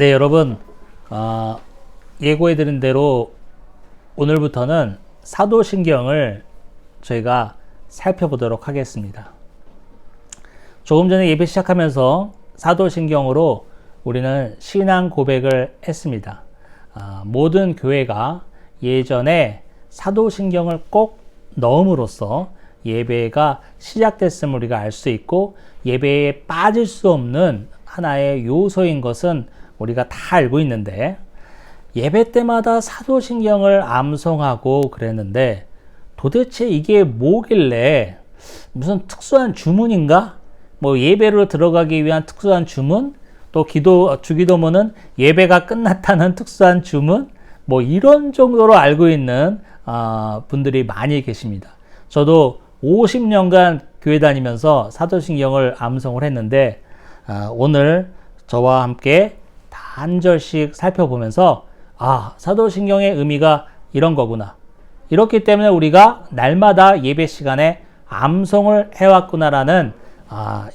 네, 여러분, 예고해드린 대로 오늘부터는 사도신경을 저희가 살펴보도록 하겠습니다. 조금 전에 예배 시작하면서 사도신경으로 우리는 신앙 고백을 했습니다. 모든 교회가 예전에 사도신경을 꼭 넣음으로써 예배가 시작됐음을 우리가 알 수 있고, 예배에 빠질 수 없는 하나의 요소인 것은 우리가 다 알고 있는데, 예배 때마다 사도신경을 암송하고 그랬는데 도대체 이게 뭐길래, 무슨 특수한 주문인가? 뭐 예배로 들어가기 위한 특수한 주문? 또 주기도문은 예배가 끝났다는 특수한 주문? 뭐 이런 정도로 알고 있는 분들이 많이 계십니다. 저도 50년간 교회 다니면서 사도신경을 암송을 했는데, 오늘 저와 함께 한 절씩 살펴보면서 사도신경의 의미가 이런 거구나, 이렇기 때문에 우리가 날마다 예배 시간에 암송을 해왔구나라는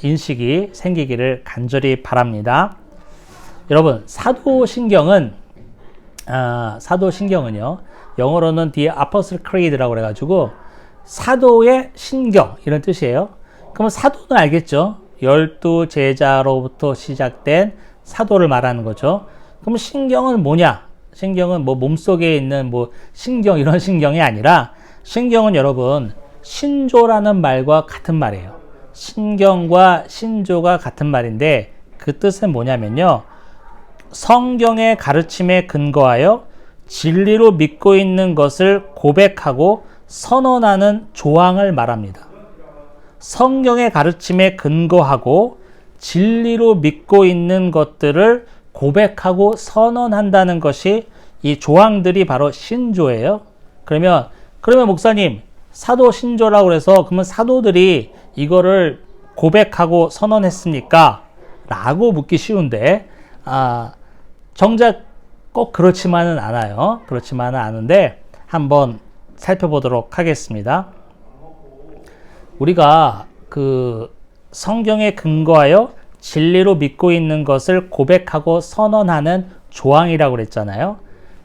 인식이 생기기를 간절히 바랍니다. 여러분, 사도신경은요, 영어로는 The Apostle Creed라고 그래가지고 사도의 신경, 이런 뜻이에요. 그럼 사도는 알겠죠? 12 제자로부터 시작된 사도를 말하는 거죠. 그럼 신경은 뭐냐? 신경은 뭐 몸속에 있는 뭐 신경, 이런 신경이 아니라, 신경은 여러분 신조라는 말과 같은 말이에요. 신경과 신조가 같은 말인데, 그 뜻은 뭐냐면요, 성경의 가르침에 근거하여 진리로 믿고 있는 것을 고백하고 선언하는 조항을 말합니다. 성경의 가르침에 근거하고 진리로 믿고 있는 것들을 고백하고 선언한다는 것이, 이 조항들이 바로 신조예요. 그러면 목사님, 사도 신조라고 해서 그러면 사도들이 이거를 고백하고 선언했습니까? 라고 묻기 쉬운데, 정작 꼭 그렇지만은 않아요. 그렇지만은 않은데 한번 살펴보도록 하겠습니다. 우리가 성경에 근거하여 진리로 믿고 있는 것을 고백하고 선언하는 조항이라고 그랬잖아요.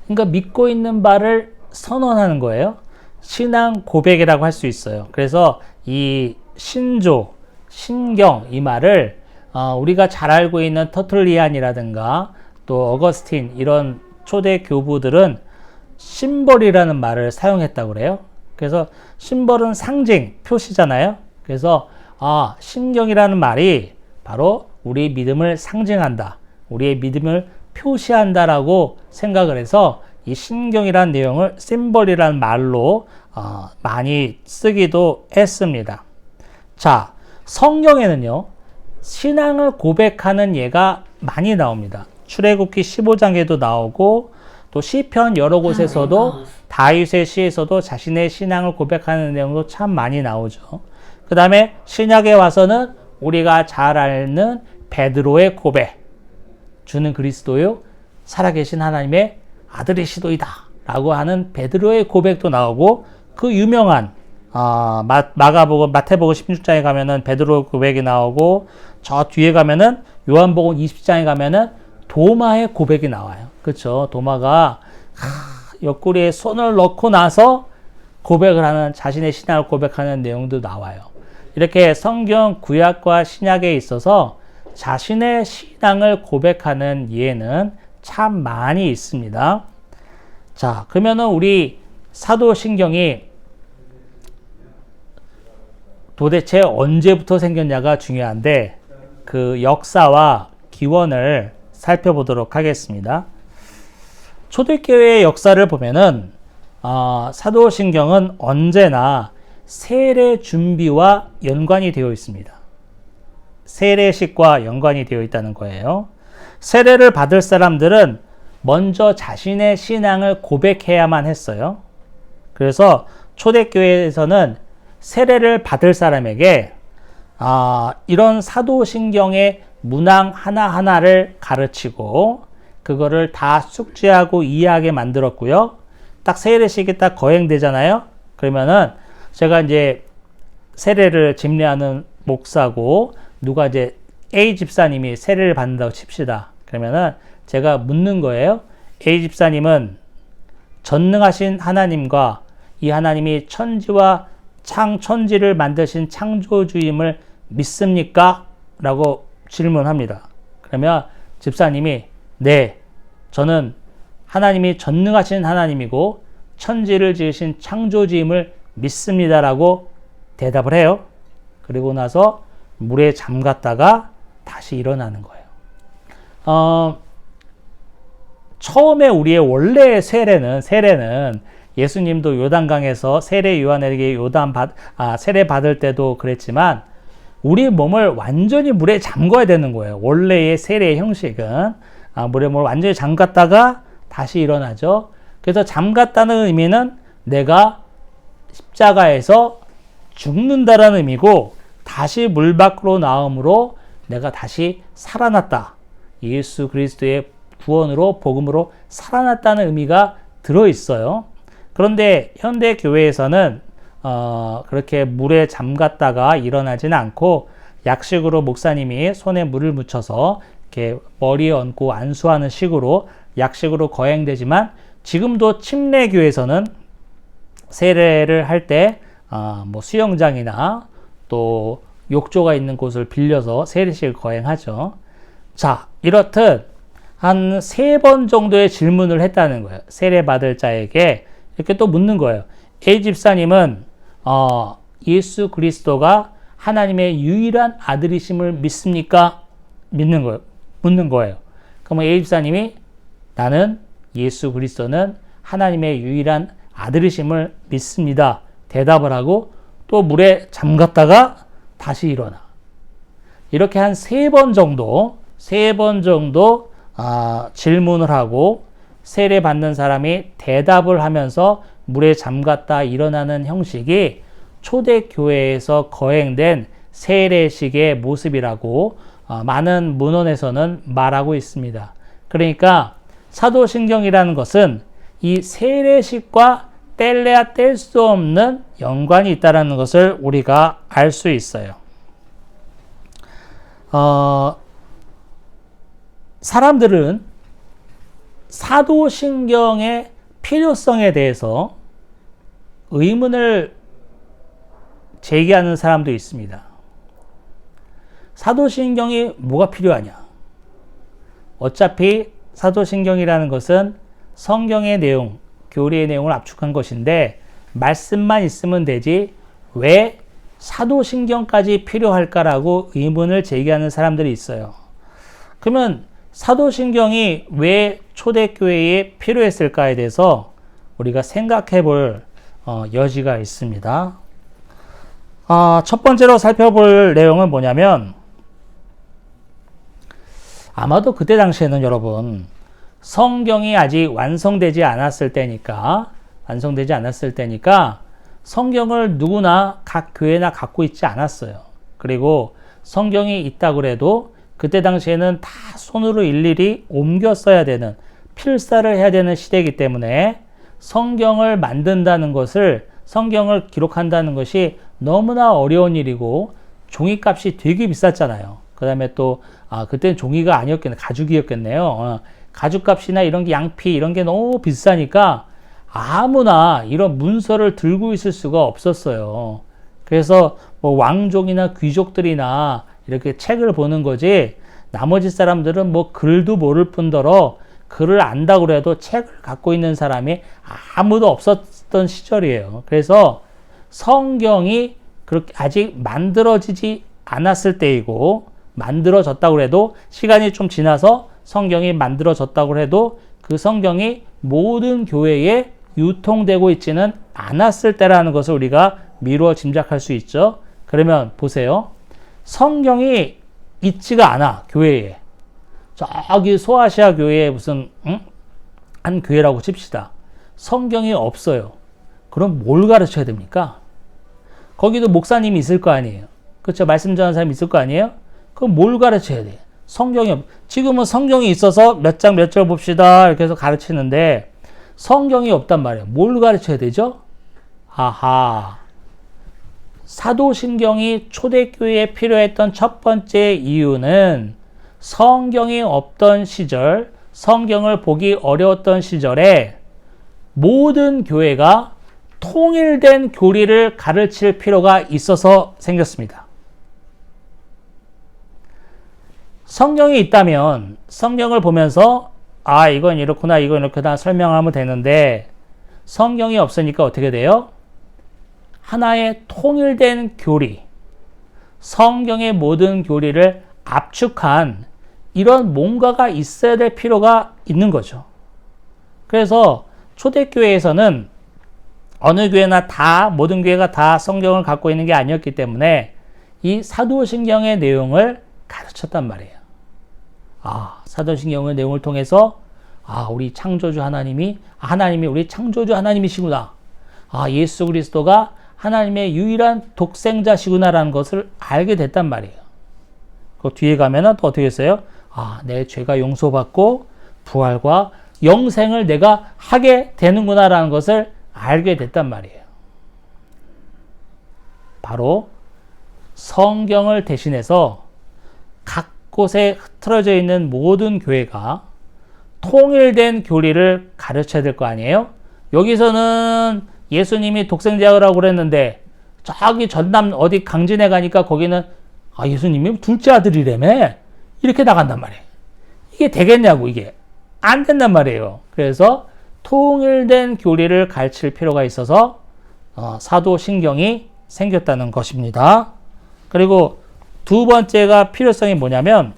그러니까 믿고 있는 바를 선언하는 거예요. 신앙 고백이라고 할 수 있어요. 그래서 이 신조, 신경, 이 말을 우리가 잘 알고 있는 터툴리안이라든가 또 어거스틴, 이런 초대 교부들은 심벌이라는 말을 사용했다고 그래요. 그래서 심벌은 상징, 표시잖아요. 그래서 신경이라는 말이 바로 우리 믿음을 상징한다, 우리의 믿음을 표시한다라고 생각을 해서 이 신경이라는 내용을 심벌이라는 말로 많이 쓰기도 했습니다. 자, 성경에는요, 신앙을 고백하는 예가 많이 나옵니다. 출애굽기 15장에도 나오고, 또 시편 여러 곳에서도, 다윗의 시에서도 자신의 신앙을 고백하는 내용도 참 많이 나오죠. 그 다음에 신약에 와서는 우리가 잘 아는 베드로의 고백, 주는 그리스도요 살아계신 하나님의 아들이시도이다 라고 하는 베드로의 고백도 나오고, 그 유명한 마태복음 16장에 가면은 베드로 고백이 나오고, 저 뒤에 가면은 요한복음 20장에 가면은 도마의 고백이 나와요. 그렇죠? 도마가 옆구리에 손을 넣고 나서 고백을 하는, 자신의 신앙을 고백하는 내용도 나와요. 이렇게 성경 구약과 신약에 있어서 자신의 신앙을 고백하는 예는 참 많이 있습니다. 자, 그러면은 우리 사도신경이 도대체 언제부터 생겼냐가 중요한데, 그 역사와 기원을 살펴보도록 하겠습니다. 초대교회의 역사를 보면은 사도신경은 언제나 세례 준비와 연관이 되어 있습니다. 세례식과 연관이 되어 있다는 거예요. 세례를 받을 사람들은 먼저 자신의 신앙을 고백해야만 했어요. 그래서 초대교회에서는 세례를 받을 사람에게 이런 사도신경의 문항 하나하나를 가르치고 그거를 다 숙지하고 이해하게 만들었고요. 딱 세례식이 딱 거행되잖아요. 그러면은 제가 이제 세례를 집례하는 목사고, 누가 이제 A 집사님이 세례를 받는다고 칩시다. 그러면은 제가 묻는 거예요. A 집사님은 전능하신 하나님과 이 하나님이 천지와 천지를 만드신 창조주임을 믿습니까? 라고 질문합니다. 그러면 집사님이 네, 저는 하나님이 전능하신 하나님이고 천지를 지으신 창조주임을 믿습니다라고 대답을 해요. 그리고 나서 물에 잠갔다가 다시 일어나는 거예요. 처음에 우리의 원래의 세례는 예수님도 요단강에서 세례 요한에게 세례 받을 때도 그랬지만 우리 몸을 완전히 물에 잠궈야 되는 거예요. 원래의 세례의 형식은 물에 몸을 완전히 잠갔다가 다시 일어나죠. 그래서 잠갔다는 의미는 내가 십자가에서 죽는다라는 의미고 다시 물 밖으로 나옴으로 내가 다시 살아났다. 예수 그리스도의 구원으로 복음으로 살아났다는 의미가 들어있어요. 그런데 현대 교회에서는 그렇게 물에 잠갔다가 일어나지는 않고 약식으로 목사님이 손에 물을 묻혀서 이렇게 머리에 얹고 안수하는 식으로 약식으로 거행되지만 지금도 침례교에서는 세례를 할 때 뭐 수영장이나 또 욕조가 있는 곳을 빌려서 세례식을 거행하죠. 자, 이렇듯 한 3번 정도의 질문을 했다는 거예요. 세례 받을 자에게 이렇게 또 묻는 거예요. A 집사님은 예수 그리스도가 하나님의 유일한 아들이심을 믿습니까? 묻는 거예요. 그러면 A 집사님이 나는 예수 그리스도는 하나님의 유일한 아들이심을 믿습니다. 대답을 하고 또 물에 잠갔다가 다시 일어나. 이렇게 한 3번 정도 질문을 하고 세례 받는 사람이 대답을 하면서 물에 잠갔다 일어나는 형식이 초대교회에서 거행된 세례식의 모습이라고 많은 문헌에서는 말하고 있습니다. 그러니까 사도신경이라는 것은 이 세례식과 뗄래야 뗄 수 없는 연관이 있다는 것을 우리가 알 수 있어요. 사람들은 사도신경의 필요성에 대해서 의문을 제기하는 사람도 있습니다. 사도신경이 뭐가 필요하냐? 어차피 사도신경이라는 것은 성경의 내용, 교리의 내용을 압축한 것인데 말씀만 있으면 되지 왜 사도신경까지 필요할까라고 의문을 제기하는 사람들이 있어요. 그러면 사도신경이 왜 초대교회에 필요했을까에 대해서 우리가 생각해 볼 여지가 있습니다. 첫 번째로 살펴볼 내용은 뭐냐면 아마도 그때 당시에는 여러분 성경이 아직 완성되지 않았을 때니까 성경을 누구나 각 교회나 갖고 있지 않았어요. 그리고 성경이 있다고 해도 그때 당시에는 다 손으로 일일이 옮겨 써야 되는 필사를 해야 되는 시대이기 때문에 성경을 만든다는 것을 성경을 기록한다는 것이 너무나 어려운 일이고 종이값이 되게 비쌌잖아요. 그 다음에 또 그때는 종이가 아니었겠네, 가죽이었겠네요. 가죽값이나 이런 게 양피 이런 게 너무 비싸니까 아무나 이런 문서를 들고 있을 수가 없었어요. 그래서 뭐 왕족이나 귀족들이나 이렇게 책을 보는 거지 나머지 사람들은 뭐 글도 모를 뿐더러 글을 안다고 해도 책을 갖고 있는 사람이 아무도 없었던 시절이에요. 그래서 성경이 그렇게 아직 만들어지지 않았을 때이고 만들어졌다고 해도 시간이 좀 지나서 성경이 만들어졌다고 해도 그 성경이 모든 교회에 유통되고 있지는 않았을 때라는 것을 우리가 미루어 짐작할 수 있죠. 그러면 보세요. 성경이 있지가 않아, 교회에. 저기 소아시아 교회에 무슨 한 교회라고 칩시다. 성경이 없어요. 그럼 뭘 가르쳐야 됩니까? 거기도 목사님이 있을 거 아니에요. 그렇죠? 말씀 전하는 사람이 있을 거 아니에요? 그럼 뭘 가르쳐야 돼? 지금은 성경이 있어서 몇 장 몇 절 봅시다 이렇게 해서 가르치는데 성경이 없단 말이에요. 뭘 가르쳐야 되죠? 아하. 사도신경이 초대교회에 필요했던 첫 번째 이유는 성경이 없던 시절 성경을 보기 어려웠던 시절에 모든 교회가 통일된 교리를 가르칠 필요가 있어서 생겼습니다. 성경이 있다면 성경을 보면서 이건 이렇구나, 이건 이렇구나 설명하면 되는데, 성경이 없으니까 어떻게 돼요? 하나의 통일된 교리, 성경의 모든 교리를 압축한 이런 뭔가가 있어야 될 필요가 있는 거죠. 그래서 초대교회에서는 어느 교회나 모든 교회가 다 성경을 갖고 있는 게 아니었기 때문에 이 사도신경의 내용을 가르쳤단 말이에요. 사도신경의 내용을 통해서 우리 창조주 하나님이 우리 창조주 하나님이시구나. 예수 그리스도가 하나님의 유일한 독생자시구나라는 것을 알게 됐단 말이에요. 그 뒤에 가면은 또 어떻게 했어요? 내 죄가 용서받고 부활과 영생을 내가 하게 되는구나라는 것을 알게 됐단 말이에요. 바로 성경을 대신해서 각 곳에 흩어져 있는 모든 교회가 통일된 교리를 가르쳐야 될 거 아니에요? 여기서는 예수님이 독생자라고 그랬는데 저기 전남 어디 강진에 가니까 거기는 예수님이 둘째 아들이라며 이렇게 나간단 말이에요. 이게 되겠냐고. 이게 안 된단 말이에요. 그래서 통일된 교리를 가르칠 필요가 있어서 사도신경이 생겼다는 것입니다. 그리고 두 번째가 필요성이 뭐냐면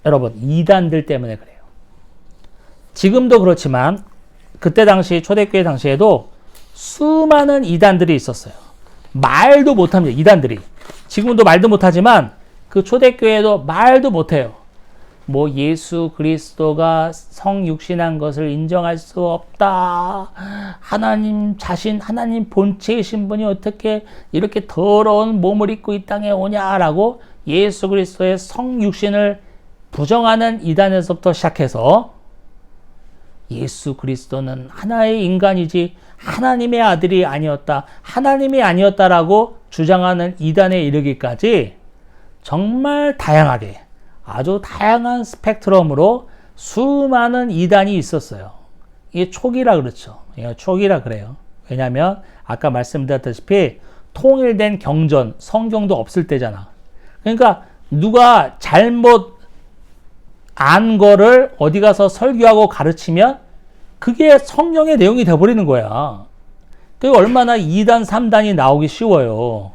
여러분, 이단들 때문에 그래요. 지금도 그렇지만 그때 당시 초대교회 당시에도 수많은 이단들이 있었어요. 말도 못합니다. 이단들이. 지금도 말도 못하지만 그 초대교회도 말도 못해요. 예수 그리스도가 성육신한 것을 인정할 수 없다. 하나님 자신, 하나님 본체이신 분이 어떻게 이렇게 더러운 몸을 입고 이 땅에 오냐라고 예수 그리스도의 성육신을 부정하는 이단에서부터 시작해서 예수 그리스도는 하나의 인간이지 하나님의 아들이 아니었다, 하나님이 아니었다라고 주장하는 이단에 이르기까지 정말 다양하게, 아주 다양한 스펙트럼으로 수많은 이단이 있었어요. 이게 초기라 그렇죠. 초기라 그래요. 왜냐하면 아까 말씀드렸다시피 통일된 경전, 성경도 없을 때잖아. 그러니까 누가 잘못 안 거를 어디 가서 설교하고 가르치면 그게 성경의 내용이 되어버리는 거야. 그게 얼마나 2단, 3단이 나오기 쉬워요.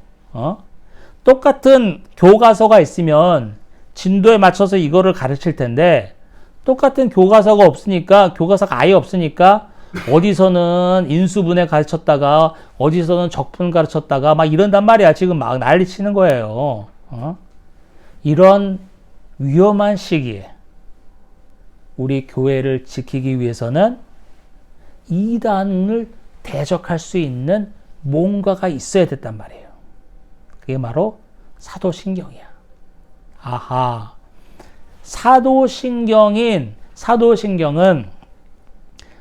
똑같은 교과서가 있으면 진도에 맞춰서 이거를 가르칠 텐데 똑같은 교과서가 없으니까, 교과서가 아예 없으니까 어디서는 인수분해 가르쳤다가 어디서는 적분 가르쳤다가 막 이런단 말이야. 지금 막 난리 치는 거예요. 이런 위험한 시기에 우리 교회를 지키기 위해서는 이단을 대적할 수 있는 뭔가가 있어야 됐단 말이에요. 그게 바로 사도신경이야. 사도신경은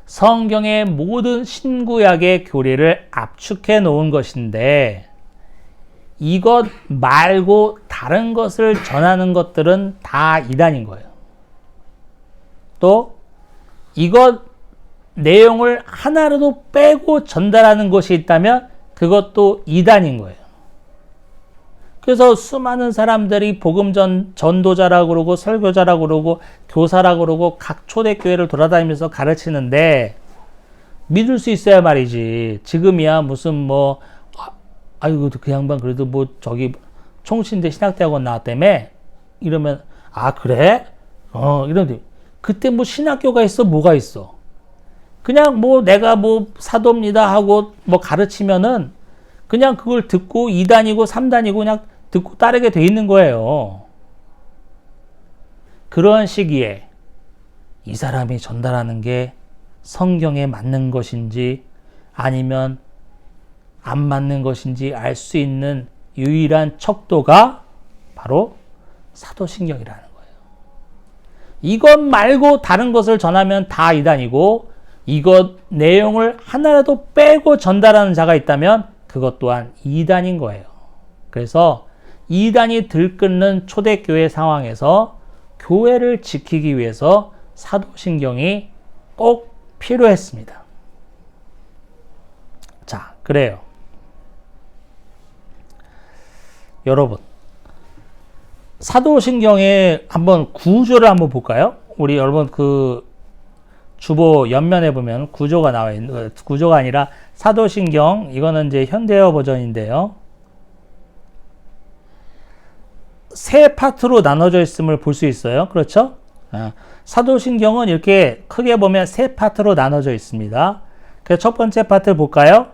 성경의 모든 신구약의 교리를 압축해 놓은 것인데, 이것 말고 다른 것을 전하는 것들은 다 이단인 거예요. 또 이것 내용을 하나라도 빼고 전달하는 것이 있다면 그것도 이단인 거예요. 그래서 수많은 사람들이 복음 전도자라고 그러고 설교자라고 그러고 교사라고 그러고 각 초대교회를 돌아다니면서 가르치는데 믿을 수 있어야 말이지. 지금이야 무슨 아이고 그 양반 그래도 저기 총신대 신학대학원 나왔다며 이러면 그래? 이런데 그때 신학교가 있어? 뭐가 있어? 그냥 내가 사도입니다 하고 가르치면은 그냥 그걸 듣고 2단이고 3단이고 그냥 듣고 따르게 돼 있는 거예요. 그런 시기에 이 사람이 전달하는 게 성경에 맞는 것인지 아니면 안 맞는 것인지 알 수 있는 유일한 척도가 바로 사도신경이라는 거예요. 이것 말고 다른 것을 전하면 다 이단이고, 이것 내용을 하나라도 빼고 전달하는 자가 있다면 그것 또한 이단인 거예요. 그래서 이단이 들끓는 초대교회 상황에서 교회를 지키기 위해서 사도신경이 꼭 필요했습니다. 자, 그래요. 여러분, 사도신경의 한번 구조를 한번 볼까요? 우리 여러분 그 주보 옆면에 보면 구조가 나와 있는, 구조가 아니라 사도신경, 이거는 이제 현대어 버전인데요. 세 파트로 나눠져 있음을 볼 수 있어요. 그렇죠? 사도신경은 이렇게 크게 보면 세 파트로 나눠져 있습니다. 그래서 첫 번째 파트 볼까요?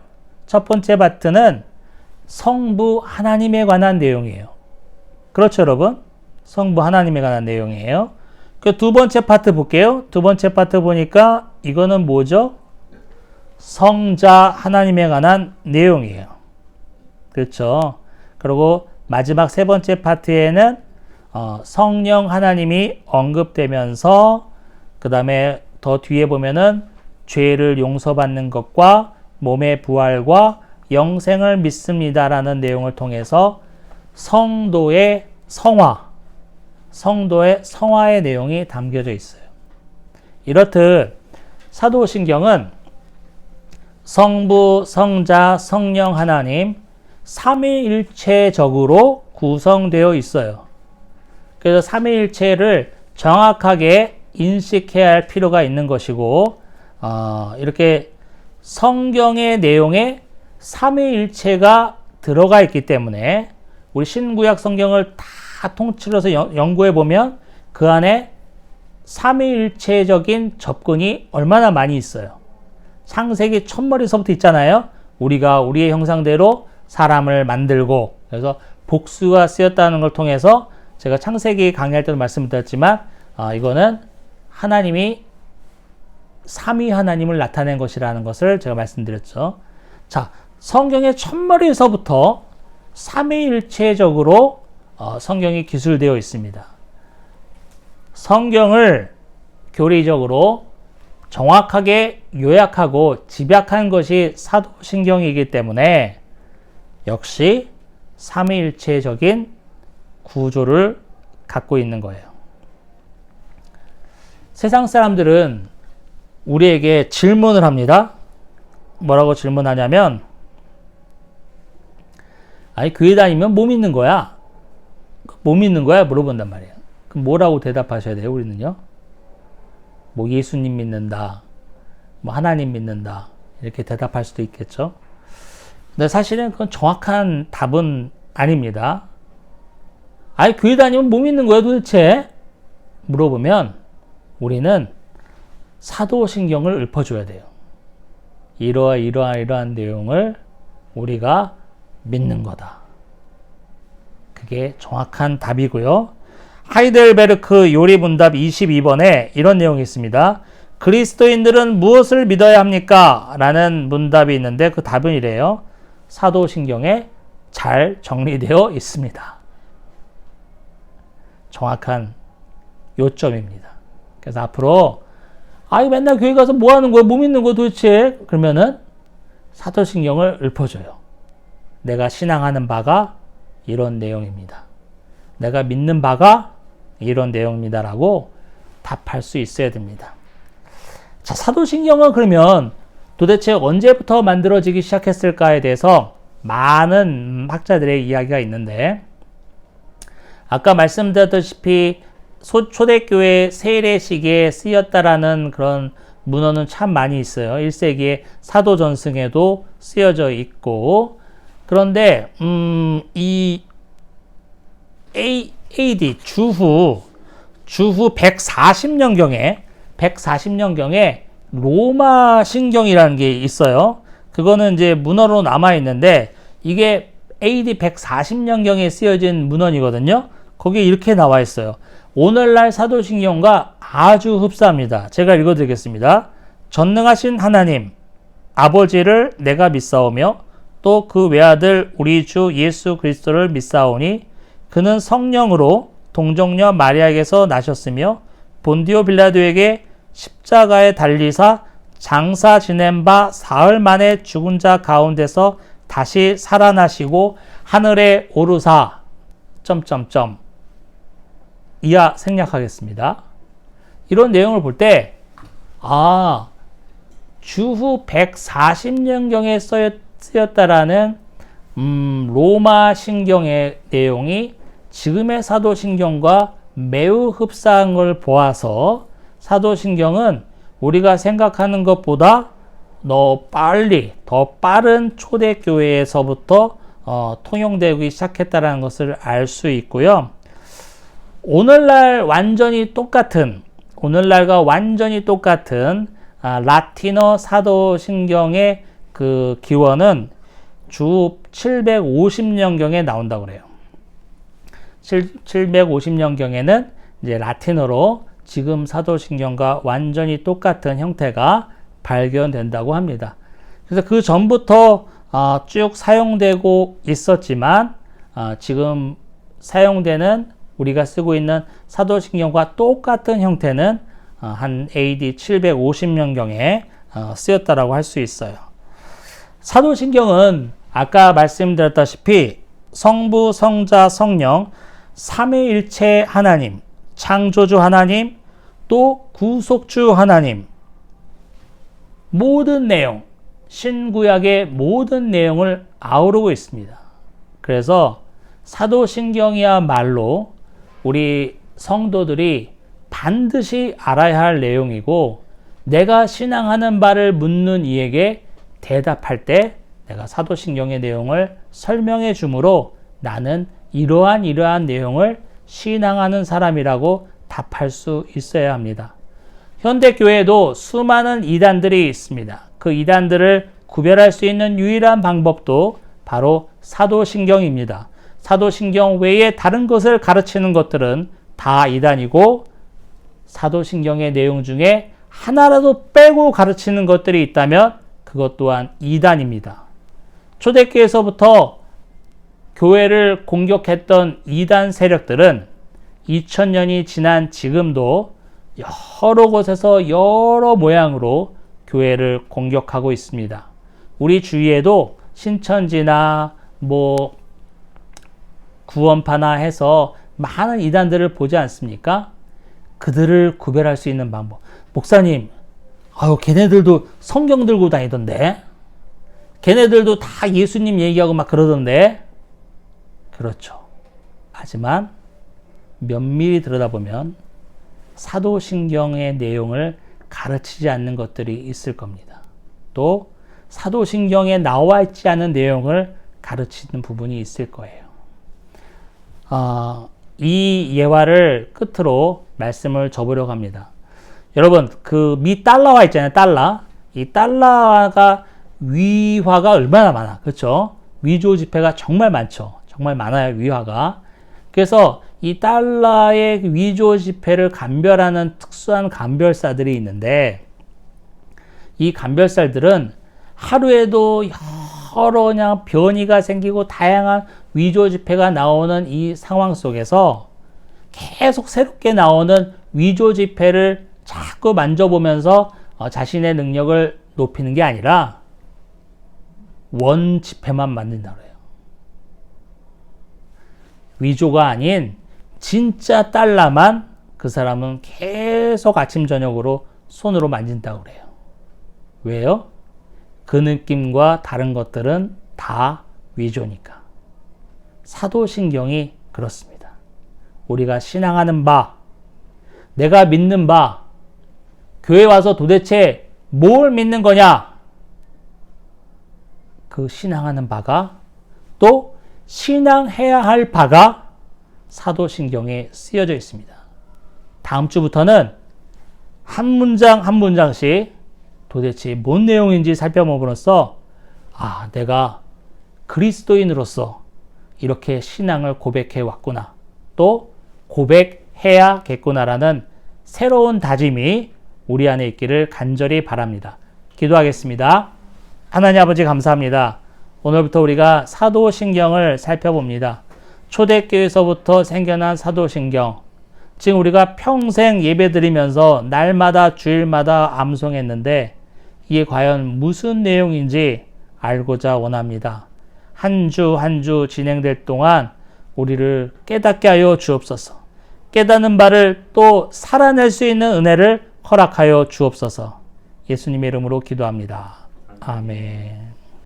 첫 번째 파트는 성부 하나님에 관한 내용이에요. 그렇죠, 여러분? 성부 하나님에 관한 내용이에요. 그 두 번째 파트 볼게요. 두 번째 파트 보니까 이거는 뭐죠? 성자 하나님에 관한 내용이에요. 그렇죠? 그리고 마지막 세 번째 파트에는 성령 하나님이 언급되면서 그 다음에 더 뒤에 보면은 죄를 용서받는 것과 몸의 부활과 영생을 믿습니다라는 내용을 통해서 성도의 성화의 내용이 담겨져 있어요. 이렇듯 사도신경은 성부, 성자, 성령 하나님 삼위일체적으로 구성되어 있어요. 그래서 삼위일체를 정확하게 인식해야 할 필요가 있는 것이고, 이렇게 성경의 내용에 삼위일체가 들어가 있기 때문에 우리 신구약 성경을 다 통틀어서 연구해 보면 그 안에 삼위일체적인 접근이 얼마나 많이 있어요. 창세기 첫머리서부터 있잖아요. 우리가 우리의 형상대로 사람을 만들고, 그래서 복수가 쓰였다는 걸 통해서 제가 창세기 강의할 때도 말씀드렸지만 이거는 하나님이 삼위 하나님을 나타낸 것이라는 것을 제가 말씀드렸죠. 자, 성경의 첫머리에서부터 삼위일체적으로 성경이 기술되어 있습니다. 성경을 교리적으로 정확하게 요약하고 집약한 것이 사도신경이기 때문에 역시 삼위일체적인 구조를 갖고 있는 거예요. 세상 사람들은 우리에게 질문을 합니다. 뭐라고 질문하냐면, 아니 교회 다니면 뭐 믿는 거야? 뭐 믿는 거야? 물어본단 말이에요. 그럼 뭐라고 대답하셔야 돼요? 우리는요. 뭐 예수님 믿는다, 뭐 하나님 믿는다, 이렇게 대답할 수도 있겠죠. 근데 사실은 그건 정확한 답은 아닙니다. 아니 교회 다니면 뭐 믿는 거야 도대체? 물어보면 우리는 사도신경을 읊어줘야 돼요. 이러한 내용을 우리가 믿는 거다. 그게 정확한 답이고요. 하이델베르크 요리문답 22번에 이런 내용이 있습니다. 그리스도인들은 무엇을 믿어야 합니까? 라는 문답이 있는데 그 답은 이래요. 사도신경에 잘 정리되어 있습니다. 정확한 요점입니다. 그래서 앞으로 맨날 교회 가서 뭐 하는 거야? 뭐 믿는 거야 도대체? 그러면은 사도신경을 읊어줘요. 내가 신앙하는 바가 이런 내용입니다. 내가 믿는 바가 이런 내용입니다라고 답할 수 있어야 됩니다. 자, 사도신경은 그러면 도대체 언제부터 만들어지기 시작했을까에 대해서 많은 학자들의 이야기가 있는데, 아까 말씀드렸다시피 초대교회 세례식에 쓰였다라는 그런 문헌은 참 많이 있어요. 1세기의 사도전승에도 쓰여져 있고, 그런데 이 AD 주후 140년경에 로마 신경이라는 게 있어요. 그거는 이제 문헌으로 남아 있는데 이게 AD 140년경에 쓰여진 문헌이거든요. 거기에 이렇게 나와 있어요. 오늘날 사도신경과 아주 흡사합니다. 제가 읽어드리겠습니다. 전능하신 하나님 아버지를 내가 믿사오며 또 그 외아들 우리 주 예수 그리스도를 믿사오니 그는 성령으로 동정녀 마리아에게서 나셨으며 본디오 빌라도에게 십자가에 달리사 장사 지낸 바 사흘 만에 죽은 자 가운데서 다시 살아나시고 하늘에 오르사 이하 생략하겠습니다. 이런 내용을 볼 때, 주후 140년경에 쓰였다라는 로마 신경의 내용이 지금의 사도신경과 매우 흡사한 걸 보아서 사도신경은 우리가 생각하는 것보다 더 빠른 초대교회에서부터 통용되기 시작했다는 것을 알 수 있고요. 오늘날과 완전히 똑같은 라틴어 사도신경의 그 기원은 주 750년경에 나온다고 그래요. 750년경에는 이제 라틴어로 지금 사도신경과 완전히 똑같은 형태가 발견된다고 합니다. 그래서 그 전부터 쭉 사용되고 있었지만 지금 사용되는 우리가 쓰고 있는 사도신경과 똑같은 형태는 한 AD 750년경에 쓰였다라고 할 수 있어요. 사도신경은 아까 말씀드렸다시피 성부, 성자, 성령 삼위일체 하나님, 창조주 하나님, 또 구속주 하나님, 모든 내용, 신구약의 모든 내용을 아우르고 있습니다. 그래서 사도신경이야말로 우리 성도들이 반드시 알아야 할 내용이고, 내가 신앙하는 바를 묻는 이에게 대답할 때 내가 사도신경의 내용을 설명해 주므로 나는 이러한 내용을 신앙하는 사람이라고 답할 수 있어야 합니다. 현대교회에도 수많은 이단들이 있습니다. 그 이단들을 구별할 수 있는 유일한 방법도 바로 사도신경입니다. 사도신경 외에 다른 것을 가르치는 것들은 다 이단이고, 사도신경의 내용 중에 하나라도 빼고 가르치는 것들이 있다면 그것 또한 이단입니다. 초대교회에서부터 교회를 공격했던 이단 세력들은 2000년이 지난 지금도 여러 곳에서 여러 모양으로 교회를 공격하고 있습니다. 우리 주위에도 신천지나 구원파나 해서 많은 이단들을 보지 않습니까? 그들을 구별할 수 있는 방법. 목사님, 걔네들도 성경 들고 다니던데, 걔네들도 다 예수님 얘기하고 막 그러던데. 그렇죠. 하지만 면밀히 들여다보면 사도신경의 내용을 가르치지 않는 것들이 있을 겁니다. 또 사도신경에 나와 있지 않은 내용을 가르치는 부분이 있을 거예요. 이 예화를 끝으로 말씀을 접으려고 합니다. 여러분, 그 달러화 있잖아요. 달러. 이 달러가 위화가 얼마나 많아. 그렇죠? 위조 지폐가 정말 많죠. 정말 많아요. 위화가. 그래서 이 달러의 위조 지폐를 감별하는 특수한 감별사들이 있는데, 이 감별사들은 하루에도 여러 그냥 변이가 생기고 다양한 위조 지폐가 나오는 이 상황 속에서 계속 새롭게 나오는 위조 지폐를 자꾸 만져보면서 자신의 능력을 높이는 게 아니라 원 지폐만 만든다고 해요. 위조가 아닌 진짜 달러만 그 사람은 계속 아침 저녁으로 손으로 만진다고 그래요. 왜요? 그 느낌과 다른 것들은 다 위조니까. 사도신경이 그렇습니다. 우리가 신앙하는 바, 내가 믿는 바, 교회 와서 도대체 뭘 믿는 거냐? 그 신앙하는 바가, 또 신앙해야 할 바가 사도신경에 쓰여져 있습니다. 다음 주부터는 한 문장 한 문장씩 도대체 뭔 내용인지 살펴봄으로써 내가 그리스도인으로서 이렇게 신앙을 고백해 왔구나, 또 고백해야겠구나라는 새로운 다짐이 우리 안에 있기를 간절히 바랍니다. 기도하겠습니다. 하나님 아버지 감사합니다. 오늘부터 우리가 사도신경을 살펴봅니다. 초대교회에서부터 생겨난 사도신경, 지금 우리가 평생 예배드리면서 날마다 주일마다 암송했는데 이게 과연 무슨 내용인지 알고자 원합니다. 한 주 한 주 진행될 동안 우리를 깨닫게 하여 주옵소서. 깨닫는 바를 또 살아낼 수 있는 은혜를 허락하여 주옵소서. 예수님의 이름으로 기도합니다. 아멘.